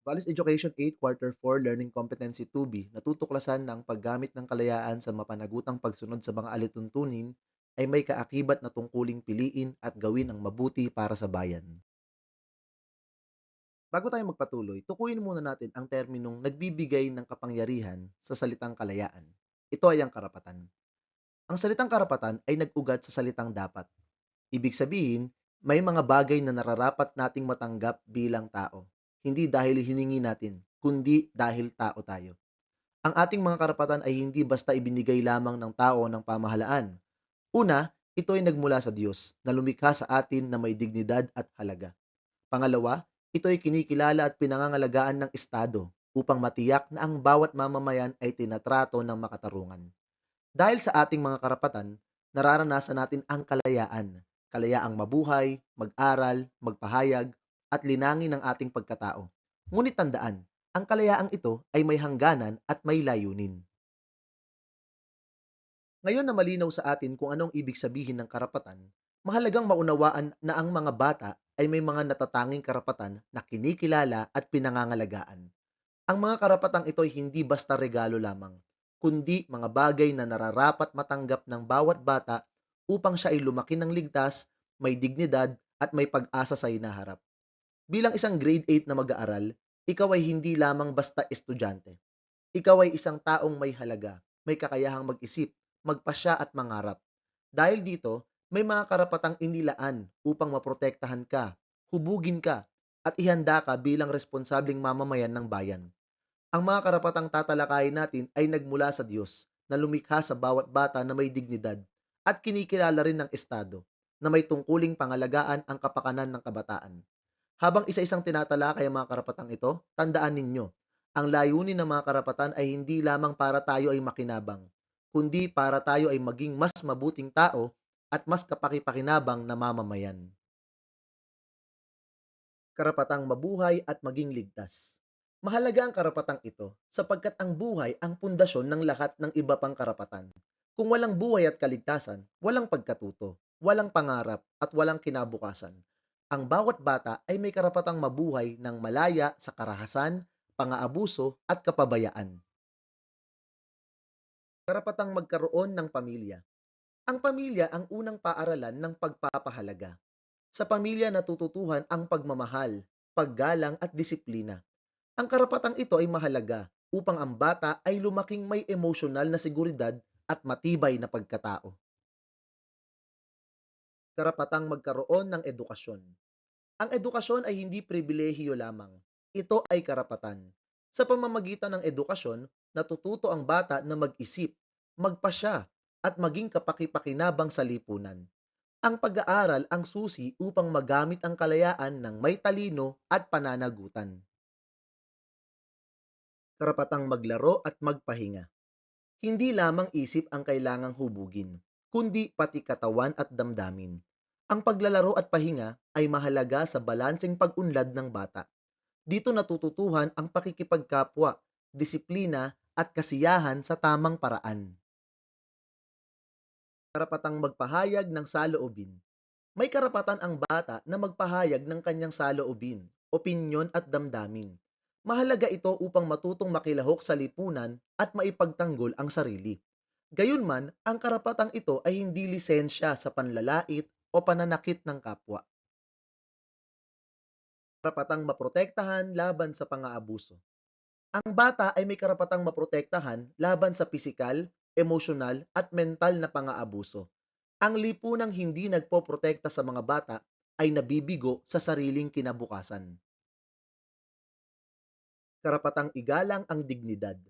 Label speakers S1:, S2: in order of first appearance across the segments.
S1: Values Education 8, Quarter 4, Learning Competency 2B, natutuklasan na ang paggamit ng kalayaan sa mapanagutang pagsunod sa mga alituntunin ay may kaakibat na tungkuling piliin at gawin ang mabuti para sa bayan. Bago tayo magpatuloy, tukuyin muna natin ang terminong nagbibigay ng kapangyarihan sa salitang kalayaan. Ito ay ang karapatan. Ang salitang karapatan ay nag-ugat sa salitang dapat. Ibig sabihin, may mga bagay na nararapat nating matanggap bilang tao. Hindi dahil hiningi natin, kundi dahil tao tayo. Ang ating mga karapatan ay hindi basta ibinigay lamang ng tao o ng pamahalaan. Una, ito ay nagmula sa Diyos na lumikha sa atin na may dignidad at halaga. Pangalawa, ito ay kinikilala at pinangangalagaan ng Estado upang matiyak na ang bawat mamamayan ay tinatrato ng makatarungan. Dahil sa ating mga karapatan, nararanasan natin ang kalayaan, kalayaang mabuhay, mag-aral, magpahayag, at linangin ang ating pagkatao. Ngunit tandaan, ang kalayaang ito ay may hangganan at may layunin. Ngayon na malinaw sa atin kung anong ibig sabihin ng karapatan, mahalagang maunawaan na ang mga bata ay may mga natatanging karapatan na kinikilala at pinangangalagaan. Ang mga karapatang ito ay hindi basta regalo lamang, kundi mga bagay na nararapat matanggap ng bawat bata upang siya ay lumaki ng ligtas, may dignidad at may pag-asa sa hinaharap. Bilang isang grade 8 na mag-aaral, ikaw ay hindi lamang basta estudyante. Ikaw ay isang taong may halaga, may kakayahang mag-isip, magpasya at mangarap. Dahil dito, may mga karapatang inilaan upang maprotektahan ka, hubugin ka, at ihanda ka bilang responsableng mamamayan ng bayan. Ang mga karapatang tatalakayin natin ay nagmula sa Diyos na lumikha sa bawat bata na may dignidad at kinikilala rin ng Estado na may tungkuling pangalagaan ang kapakanan ng kabataan. Habang isa-isang tinatalakay ang mga karapatang ito, tandaan ninyo, ang layunin ng mga karapatan ay hindi lamang para tayo ay makinabang, kundi para tayo ay maging mas mabuting tao at mas kapaki-pakinabang na mamamayan. Karapatang mabuhay at maging ligtas. Mahalaga ang karapatang ito sapagkat ang buhay ang pundasyon ng lahat ng iba pang karapatan. Kung walang buhay at kaligtasan, walang pagkatuto, walang pangarap at walang kinabukasan. Ang bawat bata ay may karapatang mabuhay ng malaya sa karahasan, pang-aabuso at kapabayaan. Karapatang magkaroon ng pamilya. Ang pamilya ang unang paaralan ng pagpapahalaga. Sa pamilya natututuhan ang pagmamahal, paggalang at disiplina. Ang karapatang ito ay mahalaga upang ang bata ay lumaking may emosyonal na seguridad at matibay na pagkatao. Karapatang magkaroon ng edukasyon. Ang edukasyon ay hindi pribilehiyo lamang. Ito ay karapatan. Sa pamamagitan ng edukasyon, natututo ang bata na mag-isip, magpasya, at maging kapaki-pakinabang sa lipunan. Ang pag-aaral ang susi upang magamit ang kalayaan ng may talino at pananagutan. Karapatang maglaro at magpahinga. Hindi lamang isip ang kailangang hubugin, kundi pati katawan at damdamin. Ang paglalaro at pahinga ay mahalaga sa balanseng pag-unlad ng bata. Dito natututuhan ang pakikipagkapwa, disiplina at kasiyahan sa tamang paraan. Karapatang magpahayag ng saloobin. May karapatan ang bata na magpahayag ng kanyang saloobin, opinyon at damdamin. Mahalaga ito upang matutong makilahok sa lipunan at maipagtanggol ang sarili. Gayunman, ang karapatang ito ay hindi lisensya sa panlalait o pananakit ng kapwa. Karapatang maprotektahan laban sa pang-aabuso. Ang bata ay may karapatang maprotektahan laban sa pisikal, emosyonal at mental na pang-aabuso. Ang lipunang hindi nagpoprotekta sa mga bata ay nabibigo sa sariling kinabukasan. Karapatang igalang ang dignidad.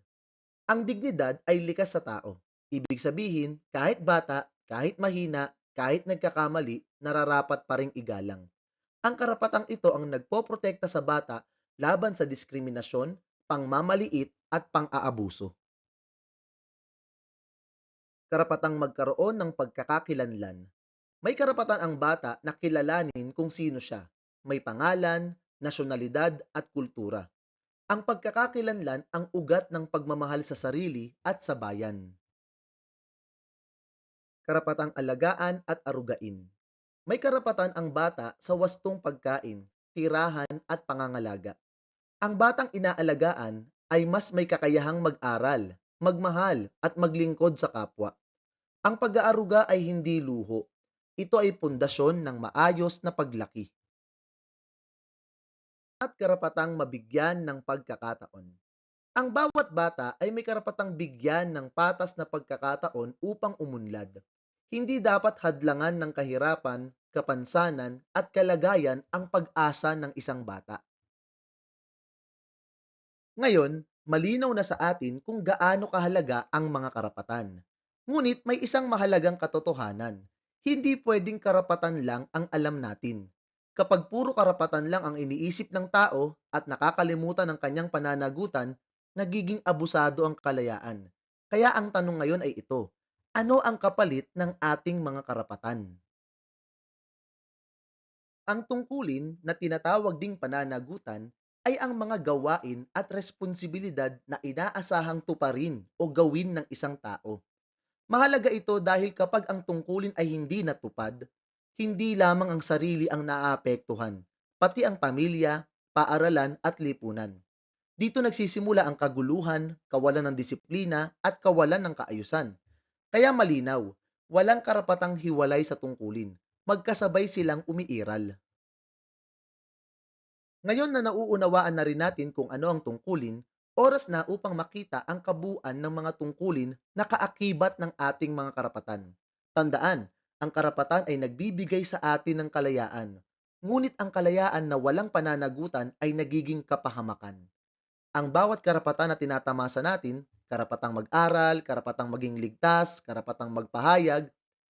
S1: Ang dignidad ay likas sa tao. Ibig sabihin, kahit bata, kahit mahina, kahit nagkakamali, nararapat pa ring igalang. Ang karapatang ito ang nagpoprotekta sa bata laban sa diskriminasyon, pangmamaliit at pang-aabuso. Karapatang magkaroon ng pagkakakilanlan. May karapatan ang bata na kilalanin kung sino siya, may pangalan, nasyonalidad at kultura. Ang pagkakakilanlan ang ugat ng pagmamahal sa sarili at sa bayan. Karapatang alagaan at arugain. May karapatan ang bata sa wastong pagkain, tirahan at pangangalaga. Ang batang inaalagaan ay mas may kakayahang mag-aral, magmahal at maglingkod sa kapwa. Ang pag-aaruga ay hindi luho. Ito ay pundasyon ng maayos na paglaki at karapatang mabigyan ng pagkakataon. Ang bawat bata ay may karapatang bigyan ng patas na pagkakataon upang umunlad. Hindi dapat hadlangan ng kahirapan, kapansanan at kalagayan ang pag-asa ng isang bata. Ngayon, malinaw na sa atin kung gaano kahalaga ang mga karapatan. Ngunit may isang mahalagang katotohanan. Hindi pwedeng karapatan lang ang alam natin. Kapag puro karapatan lang ang iniisip ng tao at nakakalimutan ang kanyang pananagutan, nagiging abusado ang kalayaan. Kaya ang tanong ngayon ay ito, ano ang kapalit ng ating mga karapatan? Ang tungkulin na tinatawag ding pananagutan ay ang mga gawain at responsibilidad na inaasahang tuparin o gawin ng isang tao. Mahalaga ito dahil kapag ang tungkulin ay hindi natupad, hindi lamang ang sarili ang naaapektuhan, pati ang pamilya, paaralan at lipunan. Dito nagsisimula ang kaguluhan, kawalan ng disiplina at kawalan ng kaayusan. Kaya malinaw, walang karapatang hiwalay sa tungkulin. Magkasabay silang umiiral. Ngayon na nauunawaan na rin natin kung ano ang tungkulin, oras na upang makita ang kabuuan ng mga tungkulin na kaakibat ng ating mga karapatan. Tandaan, ang karapatan ay nagbibigay sa atin ng kalayaan. Ngunit ang kalayaan na walang pananagutan ay nagiging kapahamakan. Ang bawat karapatan na tinatamasa natin, karapatang mag-aral, karapatang maging ligtas, karapatang magpahayag,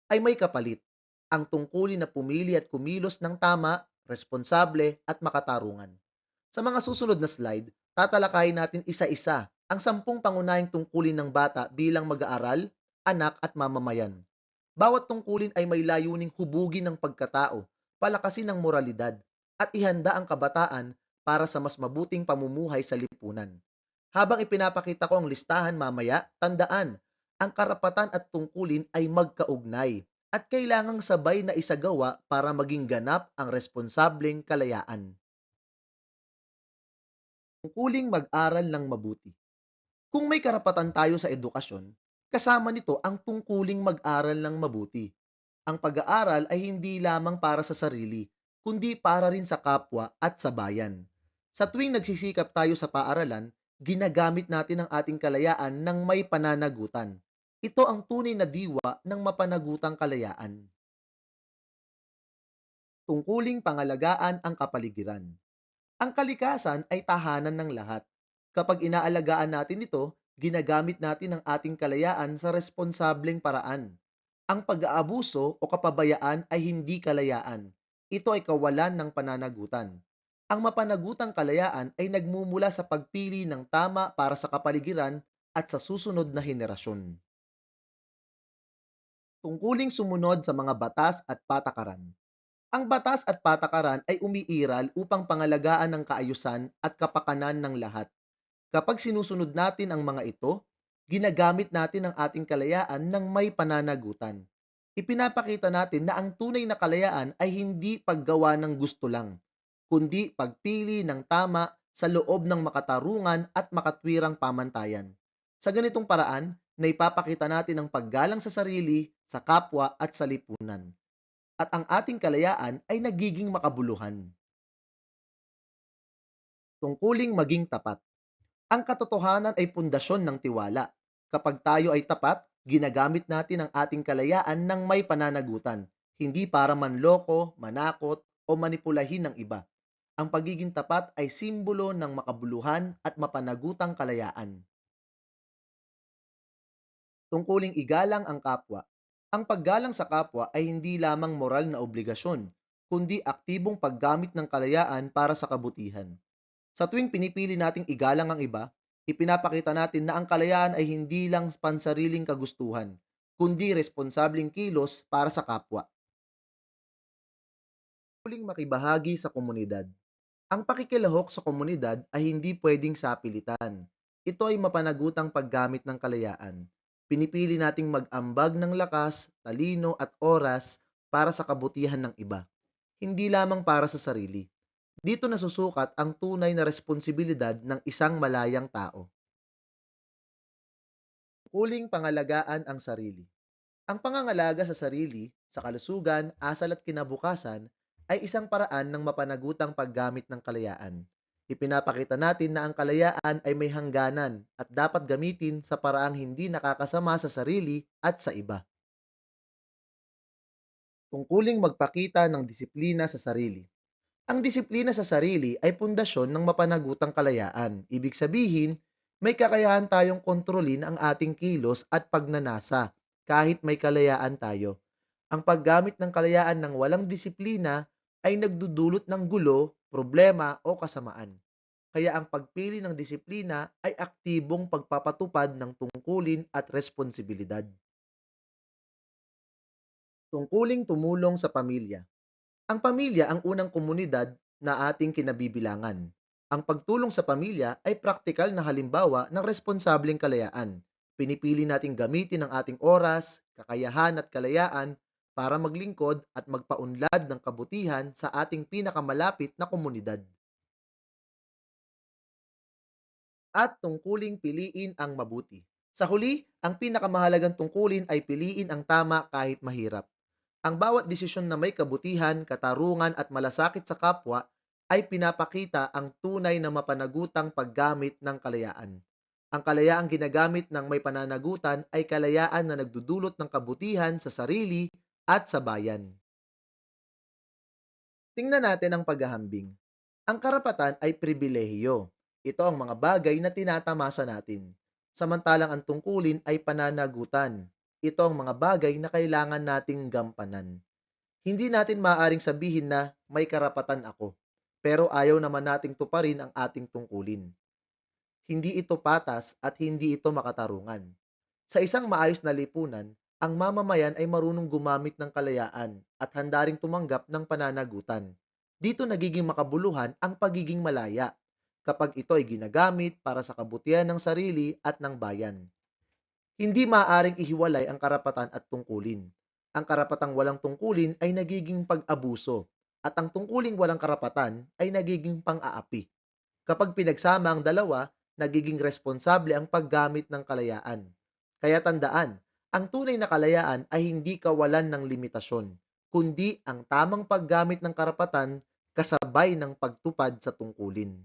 S1: ay may kapalit. Ang tungkulin na pumili at kumilos ng tama, responsable at makatarungan. Sa mga susunod na slide, tatalakayin natin isa-isa ang 10 pangunahing tungkulin ng bata bilang mag-aaral, anak at mamamayan. Bawat tungkulin ay may layuning hubugin ng pagkatao, palakasin ng moralidad, at ihanda ang kabataan para sa mas mabuting pamumuhay sa lipunan. Habang ipinapakita ko ang listahan mamaya, tandaan, ang karapatan at tungkulin ay magkaugnay at kailangang sabay na isagawa para maging ganap ang responsableng kalayaan. Tungkuling mag-aral ng mabuti. Kung may karapatan tayo sa edukasyon, kasama nito ang tungkuling mag-aral ng mabuti. Ang pag-aaral ay hindi lamang para sa sarili, kundi para rin sa kapwa at sa bayan. Sa tuwing nagsisikap tayo sa paaralan, ginagamit natin ang ating kalayaan ng may pananagutan. Ito ang tunay na diwa ng mapanagutang kalayaan. Tungkuling pangalagaan ang kapaligiran. Ang kalikasan ay tahanan ng lahat. Kapag inaalagaan natin ito, ginagamit natin ang ating kalayaan sa responsableng paraan. Ang pag-aabuso o kapabayaan ay hindi kalayaan. Ito ay kawalan ng pananagutan. Ang mapanagutang kalayaan ay nagmumula sa pagpili ng tama para sa kapaligiran at sa susunod na henerasyon. Tungkuling sumunod sa mga batas at patakaran. Ang batas at patakaran ay umiiral upang pangalagaan ng kaayusan at kapakanan ng lahat. Kapag sinusunod natin ang mga ito, ginagamit natin ang ating kalayaan ng may pananagutan. Ipinapakita natin na ang tunay na kalayaan ay hindi paggawa ng gusto lang, kundi pagpili ng tama sa loob ng makatarungan at makatwirang pamantayan. Sa ganitong paraan, naipapakita natin ang paggalang sa sarili, sa kapwa at sa lipunan. At ang ating kalayaan ay nagiging makabuluhan. Tungkuling maging tapat. Ang katotohanan ay pundasyon ng tiwala. Kapag tayo ay tapat, ginagamit natin ang ating kalayaan ng may pananagutan, hindi para manloko, manakot, o manipulahin ng iba. Ang pagiging tapat ay simbolo ng makabuluhan at mapanagutang kalayaan. Tungkuling igalang ang kapwa. Ang paggalang sa kapwa ay hindi lamang moral na obligasyon, kundi aktibong paggamit ng kalayaan para sa kabutihan. Sa tuwing pinipili nating igalang ang iba, ipinapakita natin na ang kalayaan ay hindi lang pansariling kagustuhan, kundi responsabling kilos para sa kapwa. Huling makibahagi sa komunidad. Ang pakikilahok sa komunidad ay hindi pwedeng sapilitan. Ito ay mapanagutang paggamit ng kalayaan. Pinipili nating mag-ambag ng lakas, talino at oras para sa kabutihan ng iba, hindi lamang para sa sarili. Dito nasusukat ang tunay na responsibilidad ng isang malayang tao. Huling pangalagaan ang sarili. Ang pangangalaga sa sarili, sa kalusugan, asal at kinabukasan ay isang paraan ng mapanagutang paggamit ng kalayaan. Ipinapakita natin na ang kalayaan ay may hangganan at dapat gamitin sa paraang hindi nakakasama sa sarili at sa iba. Tungkuling magpakita ng disiplina sa sarili. Ang disiplina sa sarili ay pundasyon ng mapanagutang kalayaan. Ibig sabihin, may kakayahan tayong kontrolin ang ating kilos at pagnanasa kahit may kalayaan tayo. Ang paggamit ng kalayaan ng walang disiplina ay nagdudulot ng gulo, problema o kasamaan. Kaya ang pagpili ng disiplina ay aktibong pagpapatupad ng tungkulin at responsibilidad. Tungkuling tumulong sa pamilya. Ang pamilya ang unang komunidad na ating kinabibilangan. Ang pagtulong sa pamilya ay praktikal na halimbawa ng responsableng kalayaan. Pinipili nating gamitin ang ating oras, kakayahan at kalayaan para maglingkod at magpaunlad ng kabutihan sa ating pinakamalapit na komunidad. At tungkuling piliin ang mabuti. Sa huli, ang pinakamahalagang tungkulin ay piliin ang tama kahit mahirap. Ang bawat desisyon na may kabutihan, katarungan at malasakit sa kapwa ay pinapakita ang tunay na mapanagutang paggamit ng kalayaan. Ang kalayaang ginagamit ng may pananagutan ay kalayaan na nagdudulot ng kabutihan sa sarili at sa bayan. Tingnan natin ang paghahambing. Ang karapatan ay pribilehiyo. Ito ang mga bagay na tinatamasa natin. Samantalang ang tungkulin ay pananagutan. Ito ang mga bagay na kailangan nating gampanan. Hindi natin maaaring sabihin na may karapatan ako, pero ayaw naman nating tuparin ang ating tungkulin. Hindi ito patas at hindi ito makatarungan. Sa isang maayos na lipunan, ang mamamayan ay marunong gumamit ng kalayaan at handa ring tumanggap ng pananagutan. Dito nagiging makabuluhan ang pagiging malaya kapag ito ay ginagamit para sa kabutihan ng sarili at ng bayan. Hindi maaaring ihiwalay ang karapatan at tungkulin. Ang karapatang walang tungkulin ay nagiging pag-abuso at ang tungkuling walang karapatan ay nagiging pang-aapi. Kapag pinagsama ang dalawa, nagiging responsable ang paggamit ng kalayaan. Kaya tandaan, ang tunay na kalayaan ay hindi kawalan ng limitasyon, kundi ang tamang paggamit ng karapatan kasabay ng pagtupad sa tungkulin.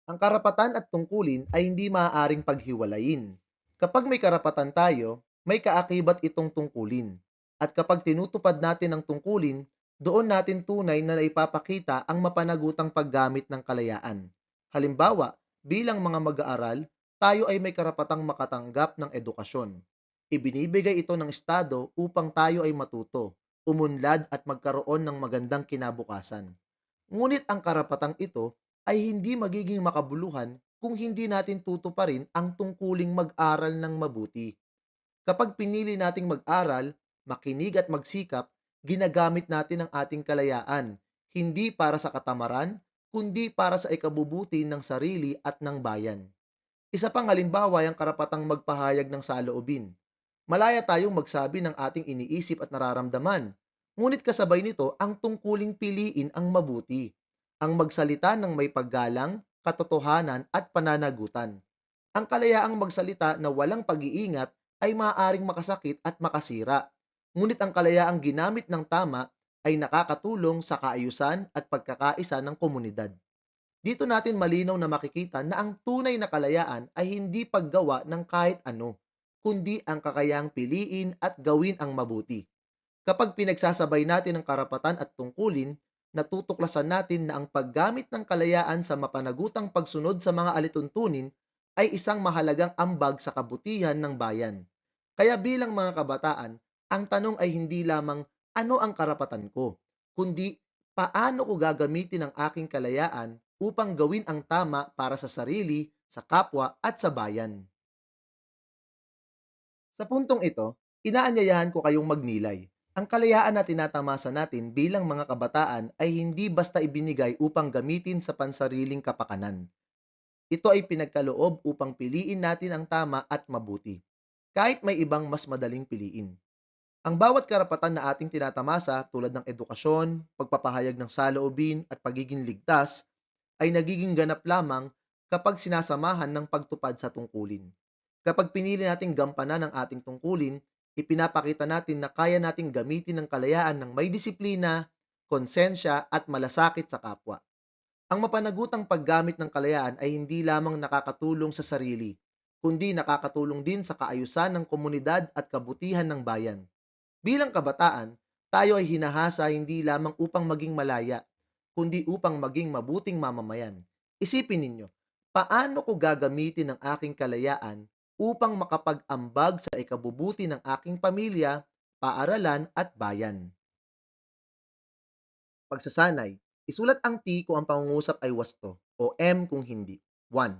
S1: Ang karapatan at tungkulin ay hindi maaaring paghiwalayin. Kapag may karapatan tayo, may kaakibat itong tungkulin. At kapag tinutupad natin ang tungkulin, doon natin tunay na naipapakita ang mapanagutang paggamit ng kalayaan. Halimbawa, bilang mga mag-aaral, tayo ay may karapatang makatanggap ng edukasyon. Ibinibigay ito ng Estado upang tayo ay matuto, umunlad at magkaroon ng magandang kinabukasan. Ngunit ang karapatang ito ay hindi magiging makabuluhan kung hindi natin tutuparin ang tungkuling mag-aral ng mabuti. Kapag pinili nating mag-aral, makinig at magsikap, ginagamit natin ang ating kalayaan, hindi para sa katamaran, kundi para sa ikabubuti ng sarili at ng bayan. Isa pang halimbawa ay ang karapatang magpahayag ng saloobin. Malaya tayong magsabi ng ating iniisip at nararamdaman, ngunit kasabay nito ang tungkuling piliin ang mabuti, ang magsalita ng may paggalang, katotohanan at pananagutan. Ang kalayaang magsalita na walang pag-iingat ay maaaring makasakit at makasira, ngunit ang kalayaang ginamit ng tama ay nakakatulong sa kaayusan at pagkakaisa ng komunidad. Dito natin malinaw na makikita na ang tunay na kalayaan ay hindi paggawa ng kahit ano, kundi ang kakayahang piliin at gawin ang mabuti. Kapag pinagsasabay natin ang karapatan at tungkulin, natutuklasan natin na ang paggamit ng kalayaan sa mapanagutang pagsunod sa mga alituntunin ay isang mahalagang ambag sa kabutihan ng bayan. Kaya bilang mga kabataan, ang tanong ay hindi lamang ano ang karapatan ko, kundi paano ko gagamitin ang aking kalayaan upang gawin ang tama para sa sarili, sa kapwa at sa bayan. Sa puntong ito, inaanyayahan ko kayong magnilay. Ang kalayaan na tinatamasa natin bilang mga kabataan ay hindi basta ibinigay upang gamitin sa pansariling kapakanan. Ito ay pinagkaloob upang piliin natin ang tama at mabuti, kahit may ibang mas madaling piliin. Ang bawat karapatan na ating tinatamasa tulad ng edukasyon, pagpapahayag ng saloobin at pagiging ligtas ay nagiging ganap lamang kapag sinasamahan ng pagtupad sa tungkulin. Kapag pinili nating gampanan ang ating tungkulin, ipinapakita natin na kaya nating gamitin ang kalayaan ng may disiplina, konsensya at malasakit sa kapwa. Ang mapanagutang paggamit ng kalayaan ay hindi lamang nakakatulong sa sarili, kundi nakakatulong din sa kaayusan ng komunidad at kabutihan ng bayan. Bilang kabataan, tayo ay hinahasa hindi lamang upang maging malaya, kundi upang maging mabuting mamamayan. Isipin ninyo, paano ko gagamitin ang aking kalayaan upang makapag-ambag sa ikabubuti ng aking pamilya, paaralan at bayan? Pagsasanay, isulat ang T kung ang pangungusap ay wasto o M kung hindi. 1.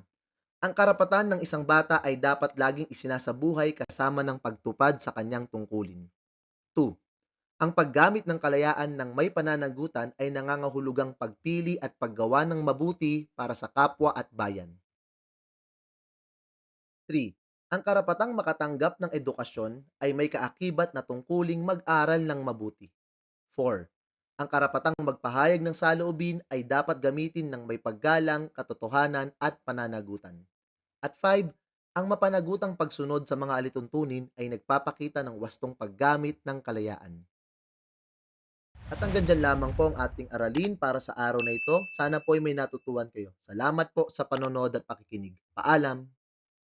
S1: Ang karapatan ng isang bata ay dapat laging isinasabuhay kasama ng pagtupad sa kanyang tungkulin. 2. Ang paggamit ng kalayaan ng may pananagutan ay nangangahulugang pagpili at paggawa ng mabuti para sa kapwa at bayan. 3. Ang karapatang makatanggap ng edukasyon ay may kaakibat na tungkuling mag-aral ng mabuti. 4. Ang karapatang magpahayag ng saloobin ay dapat gamitin ng may paggalang, katotohanan at pananagutan. At 5. Ang mapanagutang pagsunod sa mga alituntunin ay nagpapakita ng wastong paggamit ng kalayaan. At hanggang dyan lamang po ang ating aralin para sa araw na ito. Sana po ay may natutuhan kayo. Salamat po sa panonood at pakikinig. Paalam!